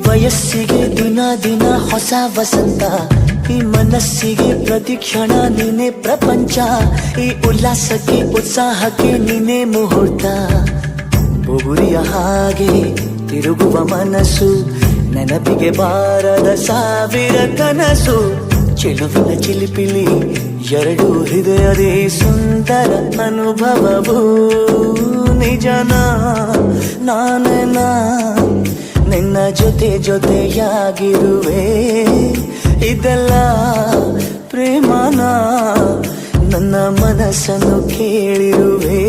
ವಯಸ್ಸಿಗೆ ದಿನ ದಿನ ಹೊಸ ವಸಂತ, ಈ ಮನಸ್ಸಿಗೆ ಪ್ರತಿಕ್ಷಣ ನೀನೆ ಪ್ರಪಂಚ, ಈ ಉಲ್ಲಾಸಕ್ಕೆ ಉತ್ಸಾಹಕ್ಕೆ ನೀನೆ ಮುಹೂರ್ತ. ಬುಗುರಿಯ ಹಾಗೆ ತಿರುಗುವ ಮನಸ್ಸು, ನೆನಪಿಗೆ ಬಾರದ ಸಾವಿರ ಕನಸು. ಚೆಲುವಿನ ಚಿಲಿಪಿಲಿ ಎರಡು ಹೃದಯದೇ ಸುಂದರ ಅನುಭವವು. ನಿಜನ ನಾನೇನ ನಿನ್ನ ಜೊತೆ ಜೊತೆಯಾಗಿರುವೆ, ಇದೆಲ್ಲ ಪ್ರೇಮನ ನನ್ನ ಮನಸ್ಸನ್ನು ಕೇಳಿರುವೆ.